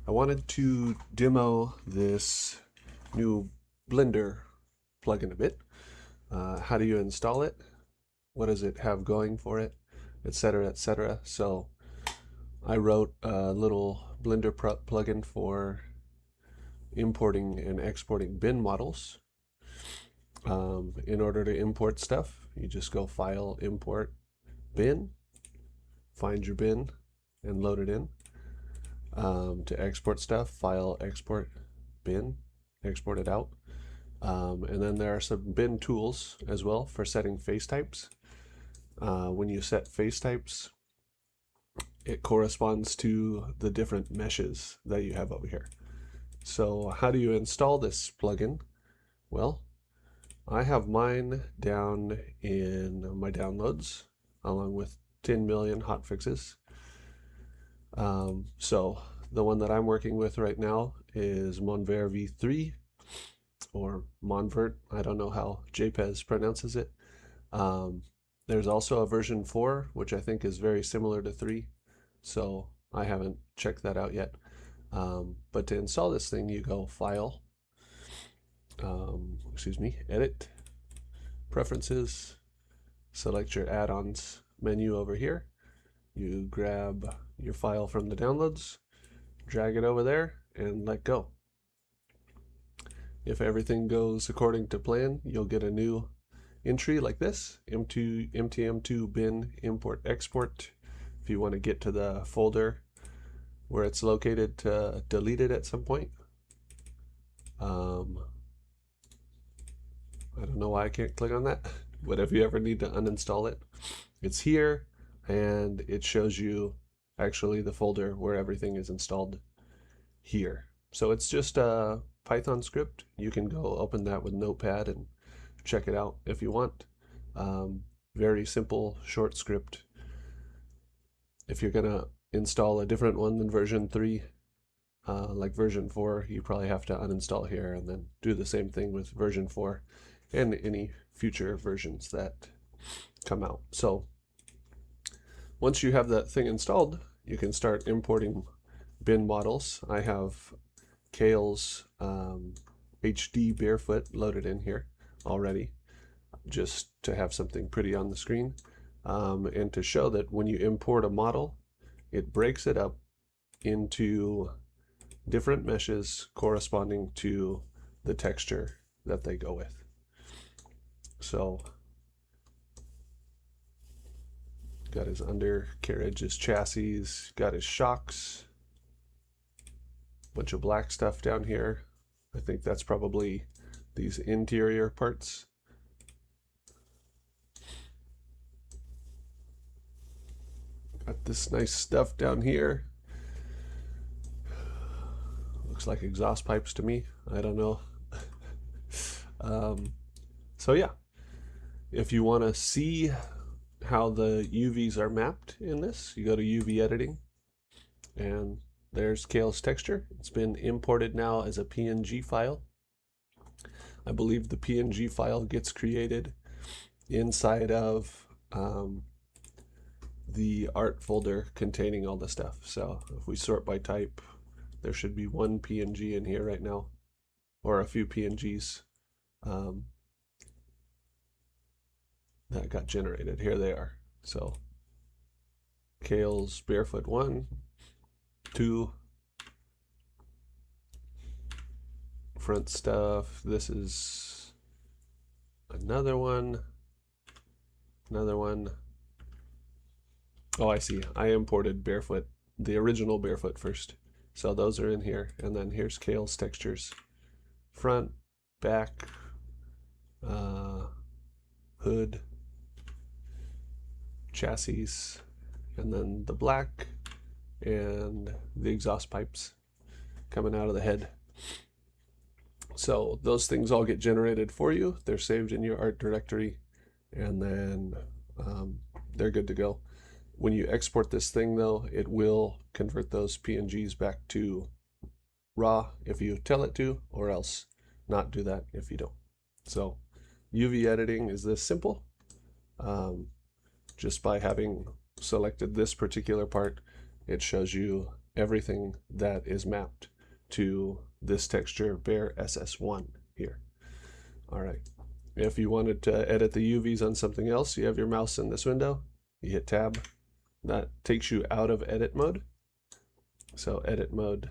I wanted to demo this new Blender plugin a bit. How do you install it? What does it have going for it? Etc. etc. So I wrote a little Blender plugin for importing and exporting bin models. In order to import stuff, you just go File, Import, Bin, find your bin, and load it in. To export stuff, File, Export, Bin, export it out. And then there are some bin tools as well for setting face types. When you set face types, it corresponds to the different meshes that you have over here. So how do you install this plugin? Well, I have mine down in my downloads along with 10 million hotfixes. So the one that I'm working with right now is Monvert v3 or Monvert. I don't know how Jpez pronounces it. There's also a version 4, which I think is very similar to 3. So I haven't checked that out yet. But to install this thing, you go File, Edit, Preferences, select your add-ons menu over here. You grab your file from the downloads, drag it over there, and let go. If everything goes according to plan, you'll get a new entry like this, MTM2 bin import export. If you want to get to the folder where it's located to delete it at some point. I don't know why I can't click on that, but if you ever need to uninstall it, it's here, and it shows you actually the folder where everything is installed here. So it's just a Python script. You can go open that with Notepad and check it out if you want. Very simple, short script. If you're gonna install a different one than version 3, like version 4, you probably have to uninstall here and then do the same thing with version 4 and any future versions that come out. So once you have that thing installed, you can start importing bin models. I have Cale's HD Barefoot loaded in here already, just to have something pretty on the screen, and to show that when you import a model, it breaks it up into different meshes corresponding to the texture that they go with. So got his undercarriage, his chassis, got his shocks, bunch of black stuff down here. I think that's probably these interior parts. Got this nice stuff down here. Looks like exhaust pipes to me. I don't know. So yeah, if you want to see how the UVs are mapped in this, you go to UV editing, and there's Cale's texture. It's been imported now as a PNG file. I believe the PNG file gets created inside of the art folder containing all the stuff. So if we sort by type, there should be one PNG in here right now, or a few PNGs that got generated. Here they are. So Cale's Barefoot 1, 2, front stuff. This is another one. Oh, I see. I imported Barefoot, the original Barefoot first. So those are in here. And then here's Cale's textures. Front, back, hood, chassis, and then the black and the exhaust pipes coming out of the head. So those things all get generated for you. They're saved in your art directory, and then they're good to go. When you export this thing though, it will convert those PNGs back to raw if you tell it to, or else not do that if you don't. So UV editing is this simple. Just by having selected this particular part, it shows you everything that is mapped to this texture bare SS1 here. All right. If you wanted to edit the UVs on something else, you have your mouse in this window, you hit tab, that takes you out of edit mode. So edit mode,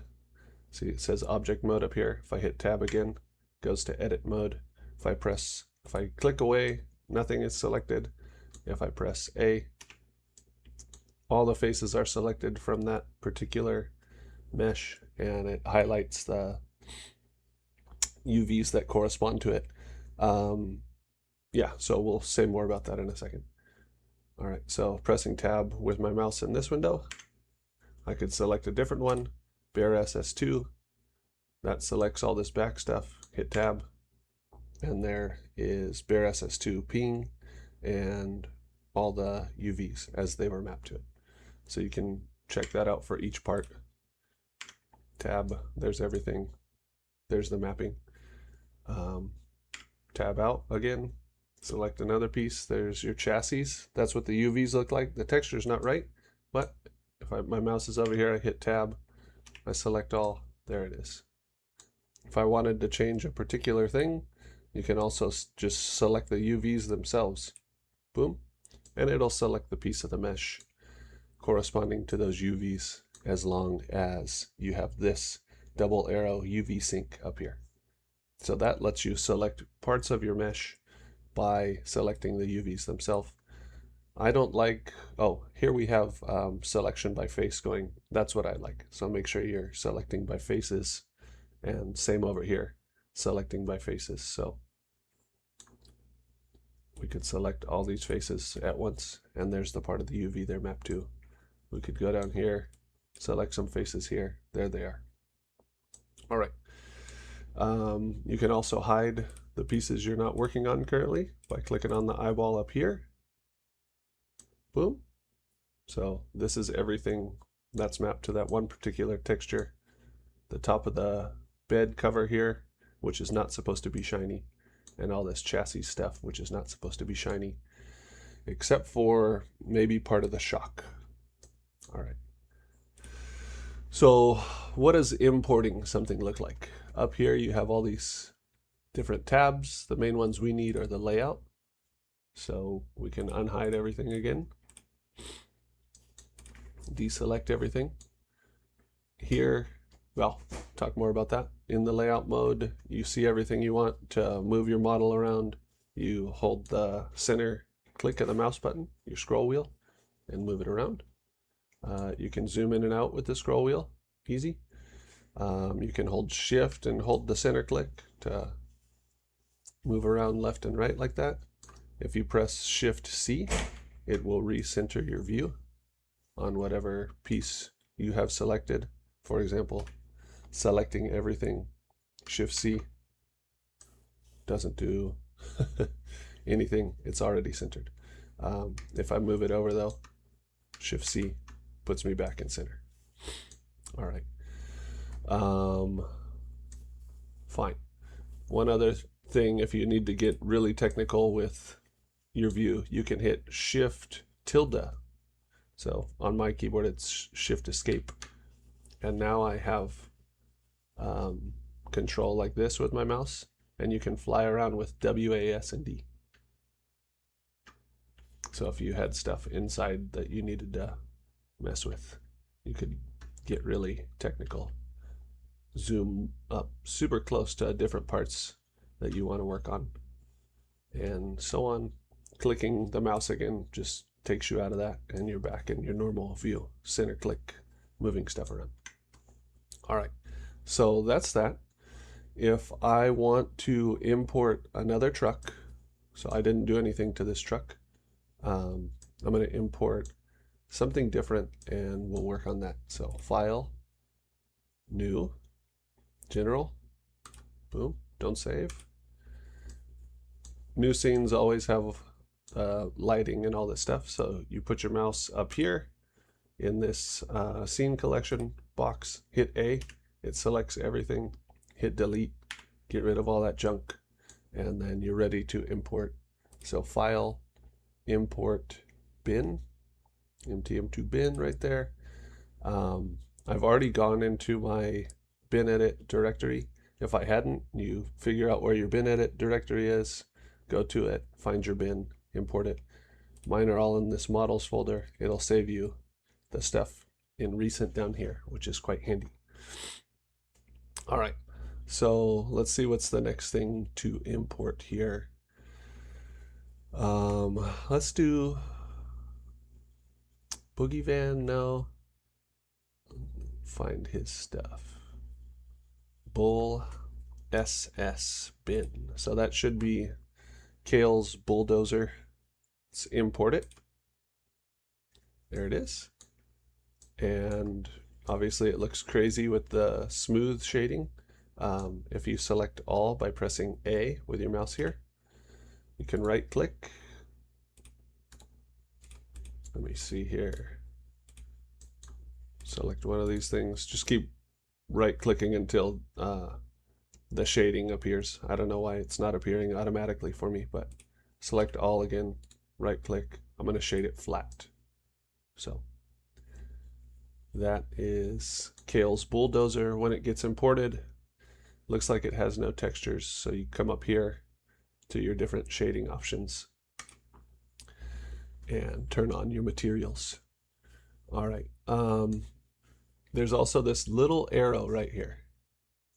see it says object mode up here. If I hit tab again, it goes to edit mode. If I click away, nothing is selected. If I press A, all the faces are selected from that particular mesh, and it highlights the UVs that correspond to it. Yeah, so we'll say more about that in a second. All right, so pressing tab with my mouse in this window, I could select a different one, bare SS2. That selects all this back stuff, hit tab, and there is bare SS2 ping and all the UVs as they were mapped to it. So you can check that out for each part. Tab, there's everything. There's the mapping. Tab out again, select another piece. There's your chassis. That's what the UVs look like. The texture's not right, but if my mouse is over here, I hit tab, I select all, there it is. If I wanted to change a particular thing, you can also just select the UVs themselves. Boom, and it'll select the piece of the mesh corresponding to those UVs, as long as you have this double arrow UV sync up here. So that lets you select parts of your mesh by selecting the UVs themselves. I don't like, oh, here we have selection by face going. That's what I like. So make sure you're selecting by faces, and same over here, selecting by faces. So we could select all these faces at once, and there's the part of the UV they're mapped to. We could go down here, select some faces here. There they are. All right. You can also hide the pieces you're not working on currently by clicking on the eyeball up here. Boom. So this is everything that's mapped to that one particular texture. The top of the bed cover here, which is not supposed to be shiny, and all this chassis stuff, which is not supposed to be shiny, except for maybe part of the shock. All right. So what does importing something look like? Up here you have all these different tabs. The main ones we need are the layout. So we can unhide everything again. Deselect everything. Here, well, talk more about that. In the layout mode, you see everything you want. To move your model around, you hold the center click of the mouse button, your scroll wheel, and move it around. You can zoom in and out with the scroll wheel, easy. You can hold shift and hold the center click to move around left and right like that. If you press shift C, it will recenter your view on whatever piece you have selected. For example, selecting everything, shift C doesn't do anything, it's already centered. If I move it over though, shift C puts me back in center. All right. Fine. One other thing, if you need to get really technical with your view, you can hit shift tilde. So on my keyboard, it's shift escape. And now I have control like this with my mouse, and you can fly around with WAS and D. So if you had stuff inside that you needed to mess with, you could get really technical. Zoom up super close to different parts that you want to work on, and so on. Clicking the mouse again just takes you out of that, and you're back in your normal view. Center click, moving stuff around. All right, so that's that. If I want to import another truck, so I didn't do anything to this truck, I'm going to import something different, and we'll work on that. So File, New, General, boom, don't save. New scenes always have lighting and all this stuff, so you put your mouse up here in this scene collection box, hit A, it selects everything, hit delete, get rid of all that junk, and then you're ready to import. So File, Import, Bin, MTM2 bin right there. I've already gone into my BinEdit directory. If I hadn't, you figure out where your BinEdit directory is, go to it, find your bin, import it. Mine are all in this models folder. It'll save you the stuff in recent down here, which is quite handy. All right, so let's see what's the next thing to import here. Let's do Boogie Van. No, find his stuff. Bull SS bin. So that should be Cale's bulldozer. Let's import it. There it is. And obviously it looks crazy with the smooth shading. If you select all by pressing A with your mouse here, you can right click. Let me see here. Select one of these things. Just keep right clicking until the shading appears. I don't know why it's not appearing automatically for me, but select all again, right click. I'm going to shade it flat. So that is Cale's bulldozer. When it gets imported, looks like it has no textures. So you come up here to your different shading options and turn on your materials. All right. There's also this little arrow right here.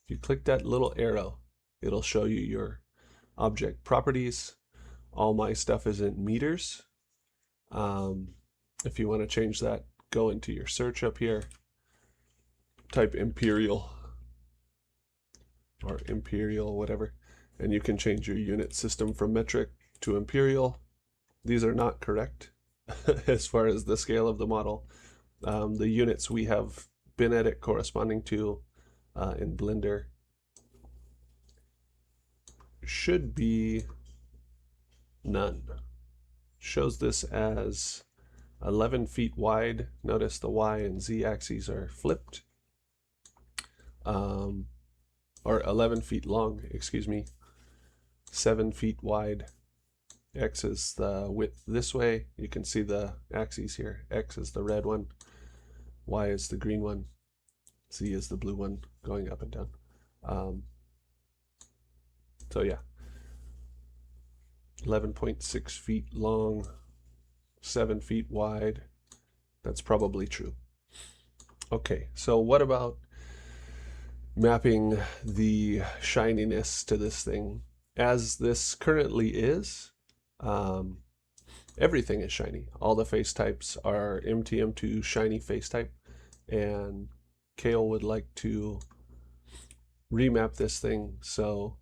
If you click that little arrow, it'll show you your object properties. All my stuff is in meters. If you want to change that, go into your search up here, type imperial or imperial, whatever, and you can change your unit system from metric to imperial. These are not correct as far as the scale of the model. The units we have BinEdit corresponding to in Blender should be none. Shows this as 11 feet wide. Notice the Y and Z axes are flipped. Or 11 feet long, excuse me. 7 feet wide. X is the width this way. You can see the axes here. X is the red one. Y is the green one. Z is the blue one going up and down. So yeah, 11.6 feet long, 7 feet wide. That's probably true. Okay, so what about mapping the shininess to this thing? As this currently is, everything is shiny. All the face types are MTM2 shiny face type, and Cale would like to remap this thing so,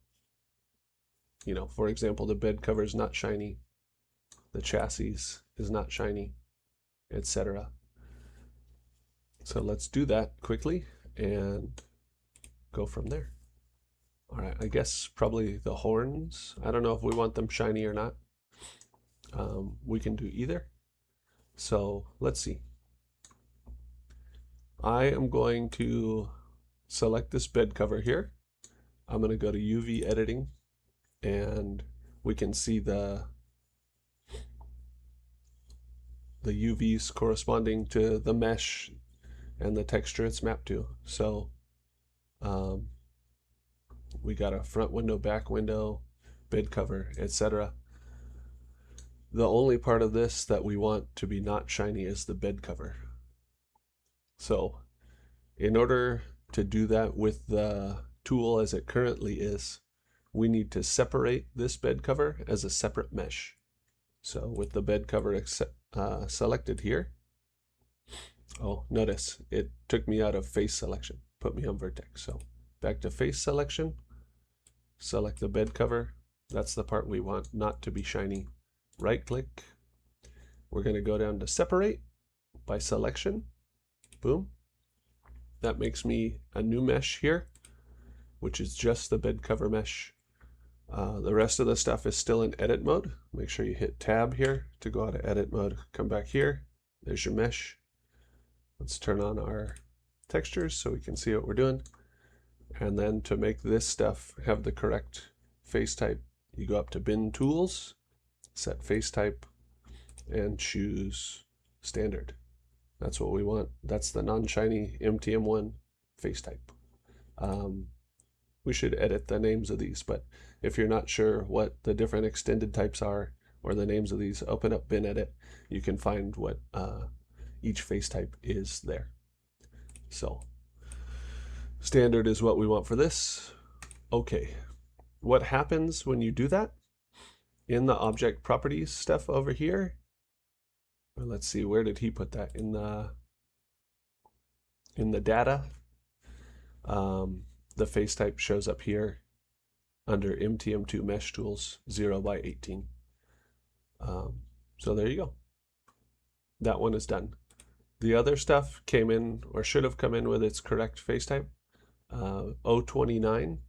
you know, for example, the bed cover is not shiny, the chassis is not shiny, etc. So let's do that quickly and go from there. All right, I guess probably the horns. I don't know if we want them shiny or not. We can do either. So let's see. I am going to select this bed cover here. I'm going to go to UV editing, and we can see the UVs corresponding to the mesh and the texture it's mapped to. So we got a front window, back window, bed cover, etc. The only part of this that we want to be not shiny is the bed cover. So in order to do that with the tool as it currently is, we need to separate this bed cover as a separate mesh. So with the bed cover selected here, oh, notice it took me out of face selection, put me on vertex. So back to face selection, select the bed cover. That's the part we want not to be shiny. Right click. We're going to go down to separate by selection. Boom. That makes me a new mesh here, which is just the bed cover mesh. The rest of the stuff is still in edit mode. Make sure you hit tab here to go out of edit mode. Come back here. There's your mesh. Let's turn on our textures so we can see what we're doing. And then to make this stuff have the correct face type, you go up to bin tools, set face type, and choose standard. That's what we want. That's the non-shiny MTM1 face type. We should edit the names of these, but if you're not sure what the different extended types are or the names of these, open up BinEdit. You can find what each face type is there. So standard is what we want for this. Okay, what happens when you do that? In the object properties stuff over here, let's see, where did he put that? In the data, the face type shows up here under MTM2 mesh tools 0x18. So there you go. That one is done. The other stuff came in, or should have come in with its correct face type, 029.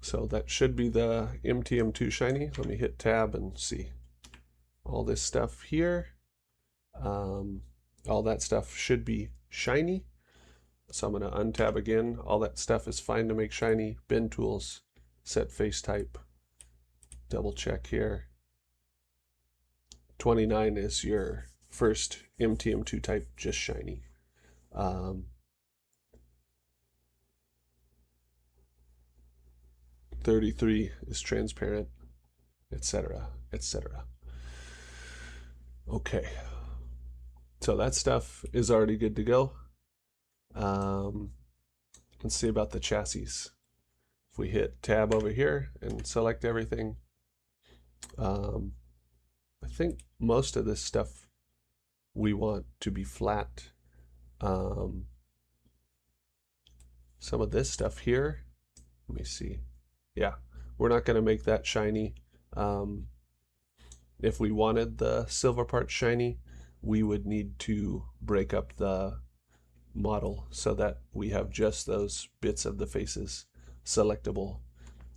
So that should be the MTM2 shiny. Let me hit tab and see. All this stuff here, all that stuff should be shiny. So I'm going to untab again. All that stuff is fine to make shiny. Bin tools, set face type. Double check here. 29 is your first MTM2 type, just shiny. 33 is transparent, etc., etc. Okay, so that stuff is already good to go. Let's see about the chassis. If we hit tab over here and select everything, I think most of this stuff we want to be flat. Some of this stuff here, let me see. Yeah, we're not going to make that shiny. If we wanted the silver part shiny, we would need to break up the model so that we have just those bits of the faces selectable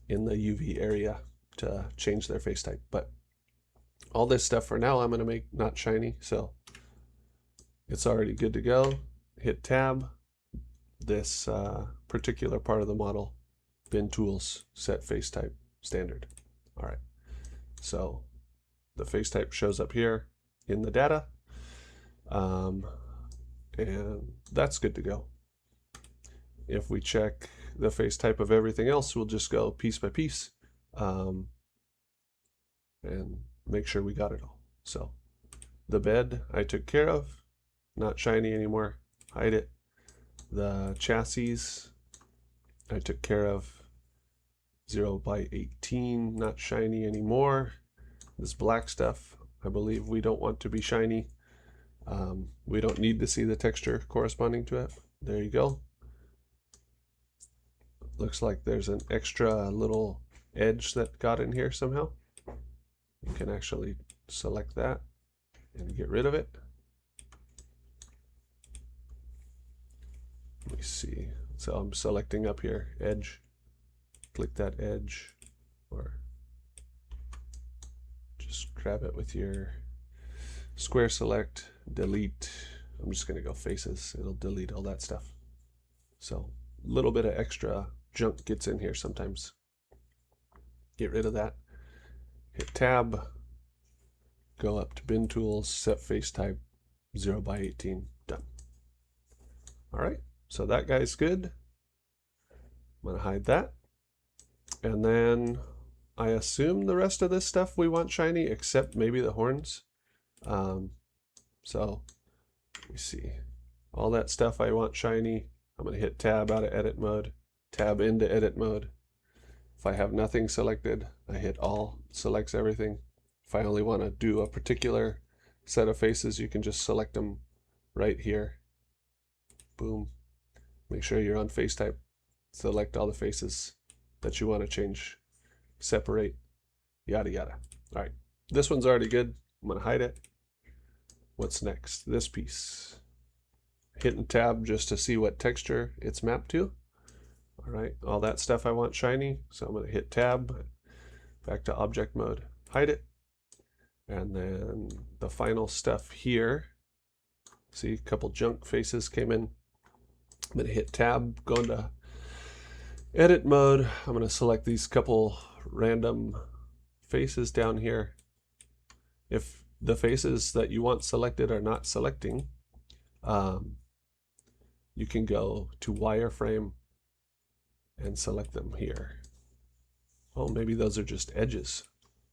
in the UV area to change their face type. But all this stuff for now I'm going to make not shiny, so it's already good to go. Hit tab. This particular part of the model, bin tools, set face type, standard. All right, so the face type shows up here in the data, and that's good to go. If we check the face type of everything else, we'll just go piece by piece and make sure we got it all. So the bed I took care of, not shiny anymore, hide it. The chassis I took care of, 0x18, not shiny anymore. This black stuff, I believe we don't want to be shiny. We don't need to see the texture corresponding to it. There you go. Looks like there's an extra little edge that got in here somehow. You can actually select that and get rid of it. Let me see. So I'm selecting up here, edge. Click that edge, or just grab it with your square select, delete. I'm just going to go faces. It'll delete all that stuff. So a little bit of extra junk gets in here sometimes. Get rid of that. Hit tab. Go up to bin tools, set face type, 0x18. Done. All right. So that guy's good. I'm going to hide that. And then I assume the rest of this stuff we want shiny, except maybe the horns. So let me see. All that stuff I want shiny. I'm going to hit tab out of edit mode, tab into edit mode. If I have nothing selected, I hit all, selects everything. If I only want to do a particular set of faces, you can just select them right here. Boom. Make sure you're on face type. Select all the faces that you want to change, separate, yada yada. All right, this one's already good. I'm going to hide it. What's next? This piece. Hitting tab just to see what texture it's mapped to. All right, all that stuff I want shiny, so I'm going to hit tab, back to object mode, hide it. And then the final stuff here. See, a couple junk faces came in. I'm going to hit tab, go into edit mode. I'm going to select these couple random faces down here. If the faces that you want selected are not selecting, you can go to wireframe and select them here. Oh, maybe those are just edges.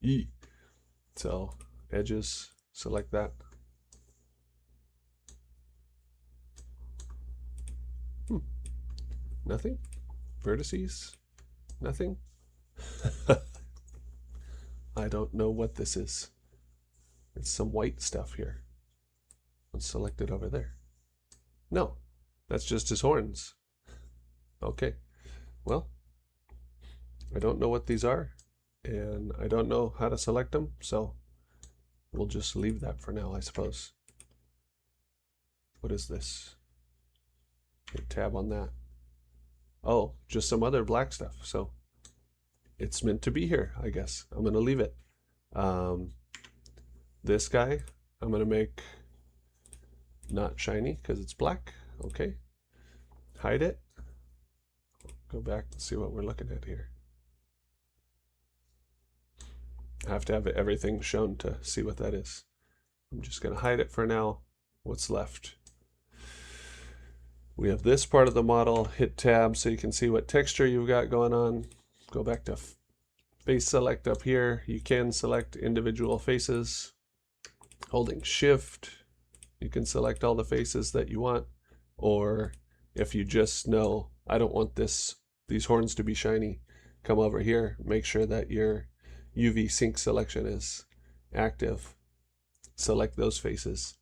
Eee. So edges, select that. Nothing. Vertices, nothing. I don't know what this is. It's some white stuff here. Let's select it over there. No, that's just his horns. Okay, well, I don't know what these are, and I don't know how to select them, so we'll just leave that for now, I suppose. What is this? Hit tab on that. Oh, just some other black stuff, so it's meant to be here, I guess. I'm gonna leave it. This guy, I'm gonna make not shiny because it's black. Okay, hide it. Go back and see what we're looking at here. I have to have everything shown to see what that is. I'm just gonna hide it for now. What's left? We have this part of the model. Hit tab so you can see what texture you've got going on. Go back to face select up here. You can select individual faces. Holding shift, you can select all the faces that you want, or if you just know I don't want these horns to be shiny, come over here, make sure that your UV sync selection is active, select those faces.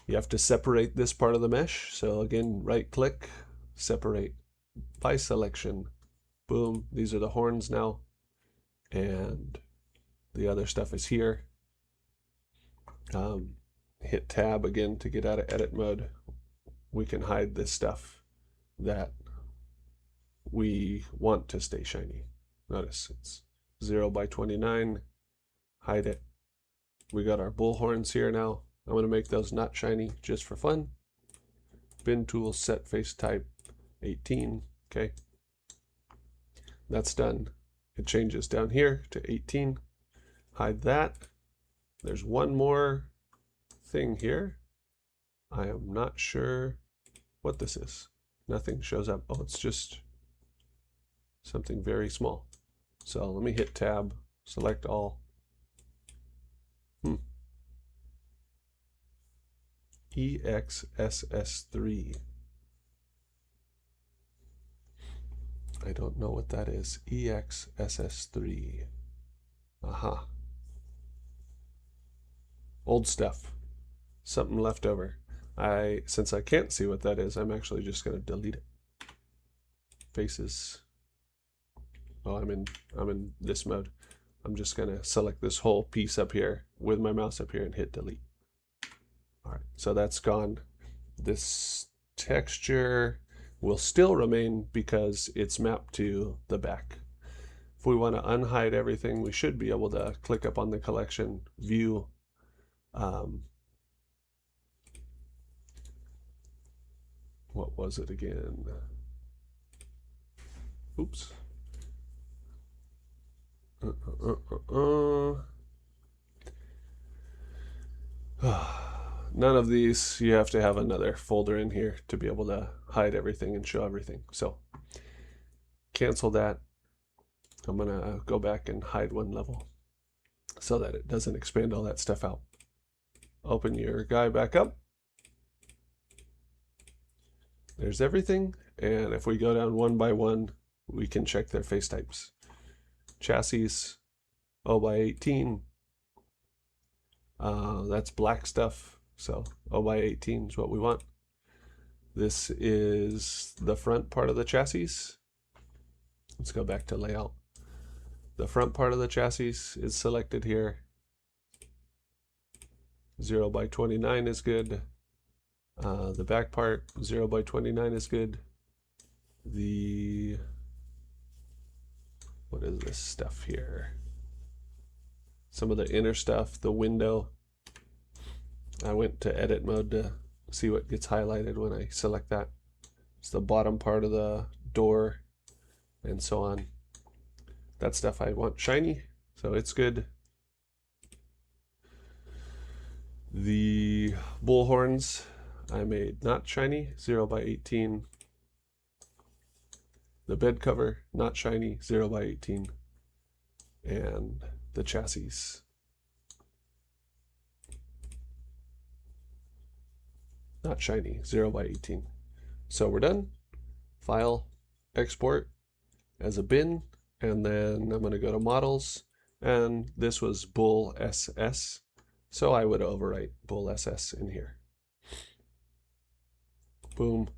You have to separate this part of the mesh, so again, right click, separate by selection. Boom, these are the horns now, and the other stuff is here. Hit tab again to get out of edit mode. We can hide this stuff that we want to stay shiny. Notice it's 0 by 29. Hide it. We got our bull horns here now. I'm going to make those not shiny just for fun. Bin tool, set face type 18. Okay. That's done. It changes down here to 18. Hide that. There's one more thing here. I am not sure what this is. Nothing shows up. Oh, it's just something very small. So let me hit tab, select all. EXSS3. I don't know what that is. EXSS3. Aha. Old stuff. Something left over. Since I can't see what that is, I'm actually just going to delete it. Faces. Oh, I'm in this mode. I'm just going to select this whole piece up here with my mouse up here and hit delete. All right, so that's gone. This texture will still remain because it's mapped to the back. If we want to unhide everything, we should be able to click up on the collection, view, what was it again? Oops. None of these, you have to have another folder in here to be able to hide everything and show everything. So cancel that. I'm gonna go back and hide one level so that it doesn't expand all that stuff out. Open your guy back up. There's everything, and if we go down one by one, we can check their face types. Chassis, 0 by 18. That's black stuff, so 0 by 18 is what we want. This is the front part of the chassis. Let's go back to layout. The front part of the chassis is selected here. 0 by 29 is good. The back part, 0 by 29 is good. What is this stuff here? Some of the inner stuff, the window. I went to edit mode to see what gets highlighted when I select that. It's the bottom part of the door and so on. That stuff I want shiny, so it's good. The bull horns I made not shiny, 0 by 18. The bed cover, not shiny, 0 by 18. And the chassis, not shiny, 0 by 18. So we're done. File, export as a bin, and then I'm going to go to models, and this was bull SS, so I would overwrite bull SS in here. Boom.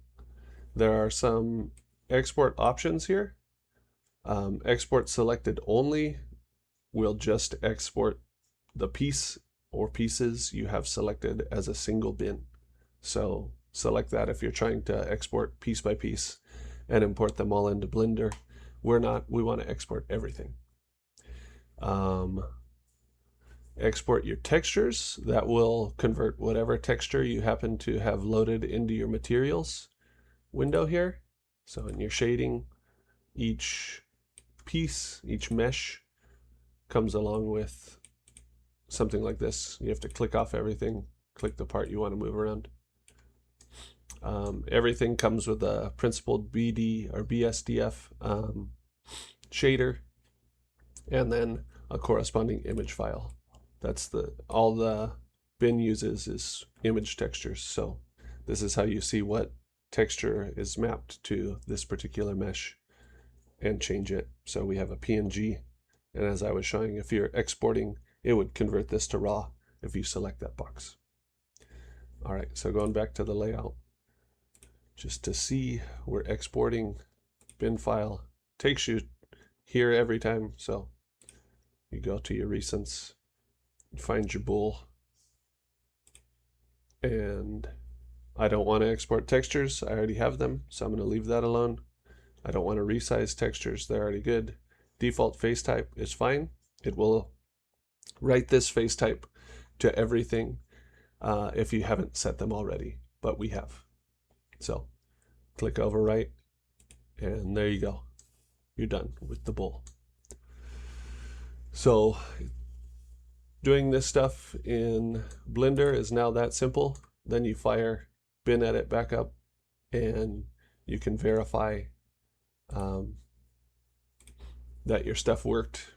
There are some export options here. Export selected only will just export the piece or pieces you have selected as a single bin. So select that if you're trying to export piece by piece and import them all into Blender. We're not, we want to export everything. Export your textures. That will convert whatever texture you happen to have loaded into your materials window here. So in your shading, each piece, each mesh comes along with something like this. You have to click off everything, click the part you want to move around. Everything comes with a principled BD or BSDF shader, and then a corresponding image file. That's all the bin uses is image textures. So this is how you see what texture is mapped to this particular mesh and change it. So we have a PNG, and as I was showing, if you're exporting, it would convert this to raw if you select that box. All right, so going back to the layout, just to see, we're exporting bin file. Takes you here every time, so you go to your recents, find your bool, and I don't want to export textures. I already have them, so I'm going to leave that alone. I don't want to resize textures. They're already good. Default face type is fine. It will write this face type to everything if you haven't set them already, but we have. So click overwrite, and there you go. You're done with the bool. So doing this stuff in Blender is now that simple. Then you fire BinEdit back up, and you can verify that your stuff worked.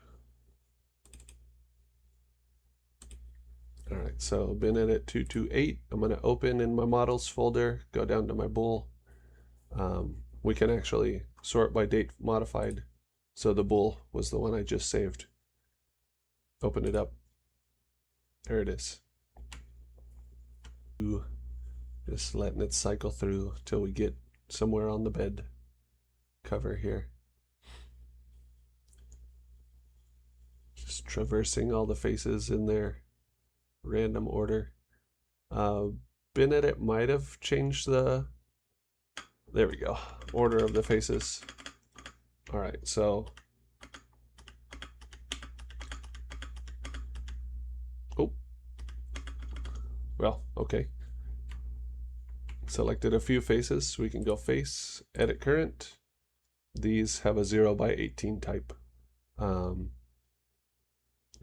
All right, so BinEdit 228, I'm going to open in my models folder, go down to my bool. We can actually sort by date modified. So the bool was the one I just saved. Open it up. There it is. Just letting it cycle through till we get somewhere on the bed cover here. Just traversing all the faces in their random order. BinEdit might have changed the, there we go, order of the faces. All right, so well, okay. Selected a few faces, so we can go face, edit current. These have a 0 by 18 type.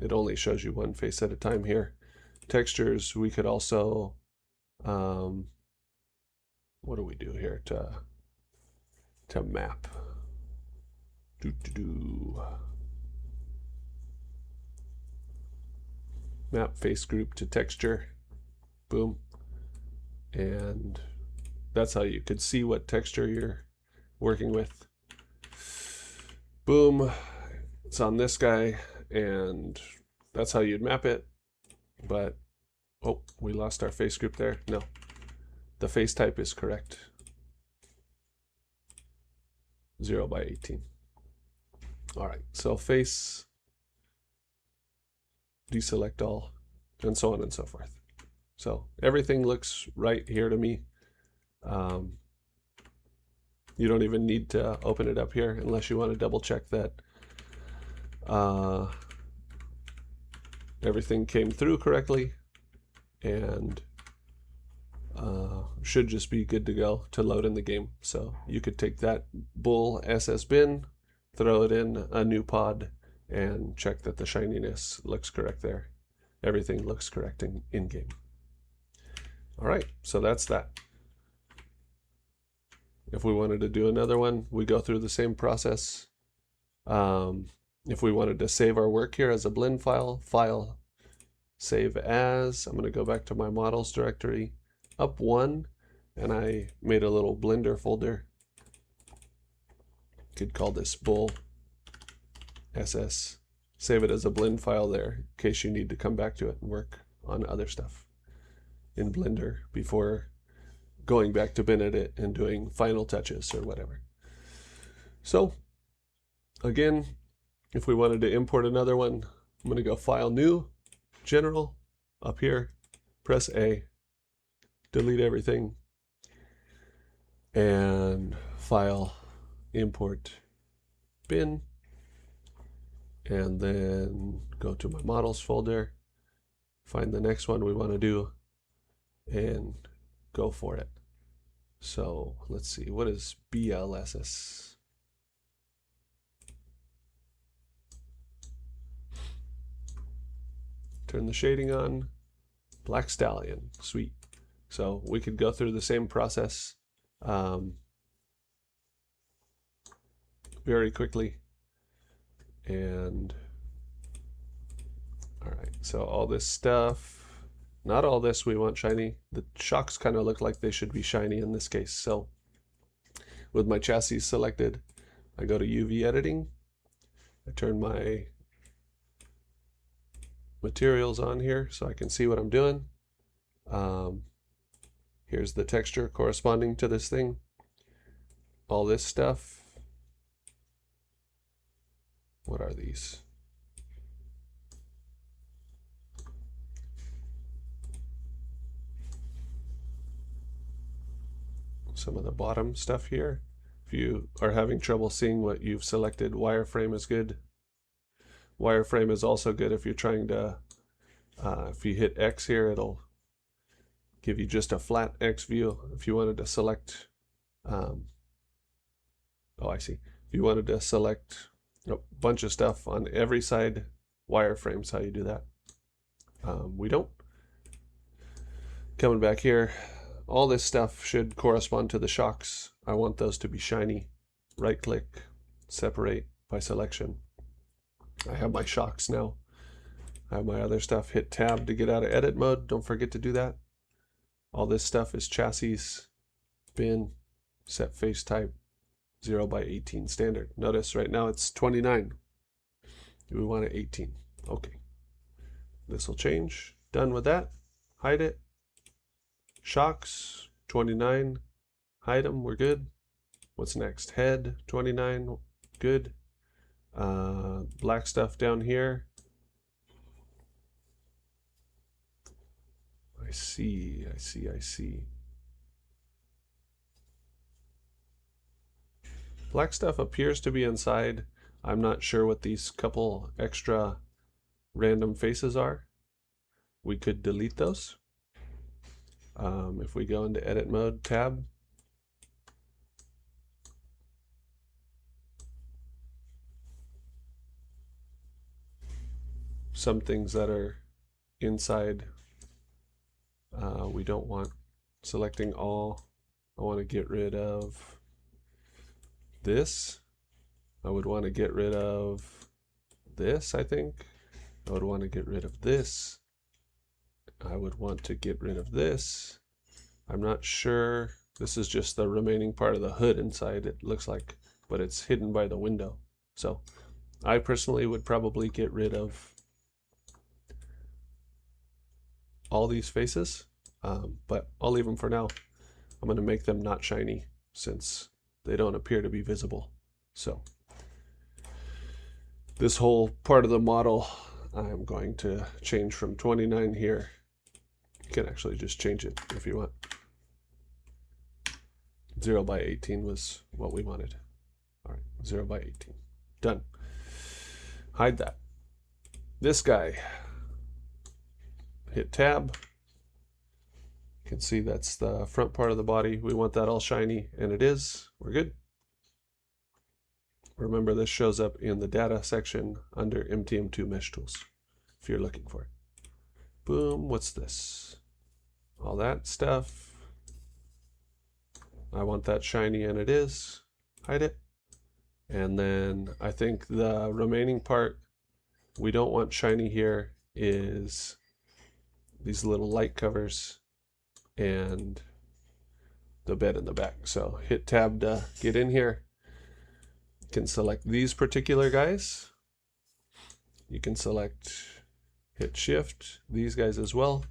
It only shows you one face at a time here. Textures, we could also, what do we do here to map? Map face group to texture. Boom. And that's how you could see what texture you're working with. Boom. It's on this guy, and that's how you'd map it. But, oh, we lost our face group there. No, the face type is correct. 0 by 18. All right, so face, deselect all, and so on and so forth. So everything looks right here to me. You don't even need to open it up here unless you want to double check that everything came through correctly, and should just be good to go to load in the game. So you could take that bool SS bin, throw it in a new pod, and check that the shininess looks correct there. Everything looks correct in game. All right, so that's that. If we wanted to do another one, we go through the same process. If we wanted to save our work here as a blend file, file, save as, I'm going to go back to my models directory, up one, and I made a little Blender folder. Could call this bull ss. Save it as a blend file there in case you need to come back to it and work on other stuff in Blender before going back to BinEdit and doing final touches or whatever. So again, if we wanted to import another one, I'm going to go File, New, General, up here, press A, delete everything, and File, Import, Bin, and then go to my Models folder, find the next one we want to do, and go for it. So let's see, what is BLSS? Turn the shading on, Black Stallion, sweet. So we could go through the same process very quickly. And all right, so all this stuff, not all this we want shiny. The shocks kind of look like they should be shiny in this case. So with my chassis selected, I go to UV editing. I turn my materials on here so I can see what I'm doing. Here's the texture corresponding to this thing. All this stuff. What are these? Some of the bottom stuff here. If you are having trouble seeing what you've selected, wireframe is good. Wireframe is also good if you're trying to, if you hit X here, it'll give you just a flat X view. If you wanted to select, oh, I see. If you wanted to select a bunch of stuff on every side, wireframe's how you do that. We don't. Coming back here, all this stuff should correspond to the shocks. I want those to be shiny. Right click, separate by selection. I have my shocks now. I have my other stuff. Hit tab to get out of edit mode. Don't forget to do that. All this stuff is chassis, bin, set face type, 0x18 standard. Notice right now it's 29. Do we want it 18? Okay. This will change. Done with that. Hide it. Shocks, 29. Hide them. We're good. What's next? Head, 29. Good. Black stuff down here. I see. Black stuff appears to be inside. I'm not sure what these couple extra random faces are. We could delete those. If we go into edit mode tab, some things that are inside we don't want. Selecting all, I want to get rid of this. I would want to get rid of this, I think. I would want to get rid of this. I would want to get rid of this. I'm not sure. This is just the remaining part of the hood inside, it looks like, but it's hidden by the window. So I personally would probably get rid of all these faces, but I'll leave them for now. I'm going to make them not shiny since they don't appear to be visible. So this whole part of the model, I'm going to change from 29 here. You can actually just change it if you want. 0x18 was what we wanted. All right, 0x18. Done. Hide that. This guy. Hit tab. You can see that's the front part of the body. We want that all shiny, and it is. We're good. Remember, this shows up in the data section under MTM2 mesh tools if you're looking for it. Boom. What's this? all that stuff. I want that shiny, and it is. Hide it. And then I think the remaining part we don't want shiny here is these little light covers and the bed in the back. So hit tab to get in here. You can select these particular guys. You can select, hit shift, these guys as well.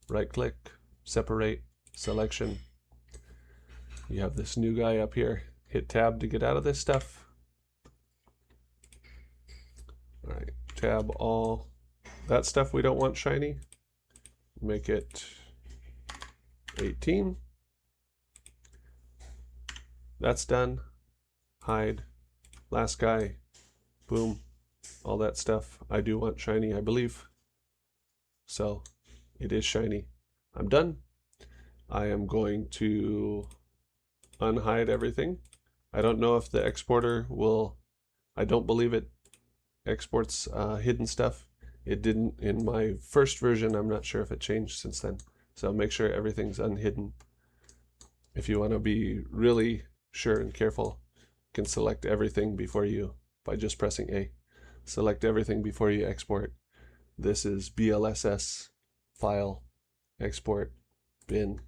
Right click, separate, selection. You have this new guy up here. Hit tab to get out of this stuff. All right, tab all. That stuff we don't want shiny. Make it 18. That's done. Hide. Last guy. Boom. All that stuff. I do want shiny, I believe. So it is shiny. I'm done. I am going to unhide everything. I don't know if the exporter will, I don't believe it exports hidden stuff. It didn't in my first version. I'm not sure if it changed since then. So make sure everything's unhidden. If you want to be really sure and careful, you can select everything before you, by just pressing A. Select everything before you export. This is BLSS, file, export, bin.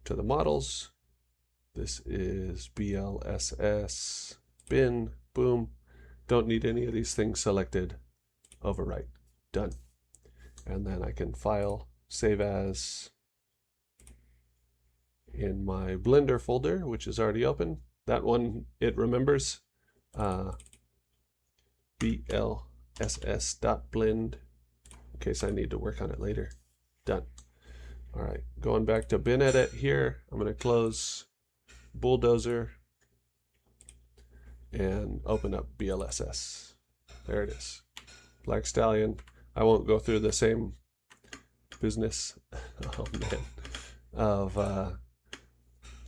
To the models, this is BLSS, bin, boom. Don't need any of these things selected. Overwrite, done. And then I can file, save as in my Blender folder, which is already open. That one, it remembers blss.blend in case I need to work on it later. Done. All right, going back to BinEdit here, I'm going to close Bulldozer and open up BLSS. There it is. Black Stallion. I won't go through the same business, oh man, of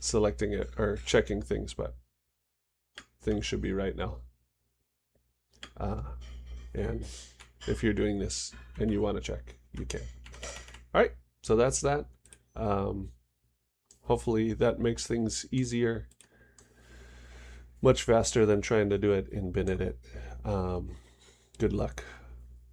selecting it or checking things, but things should be right now. And if you're doing this and you want to check, you can. All right, so that's that. Hopefully that makes things easier, much faster than trying to do it in BinEdit. Good luck.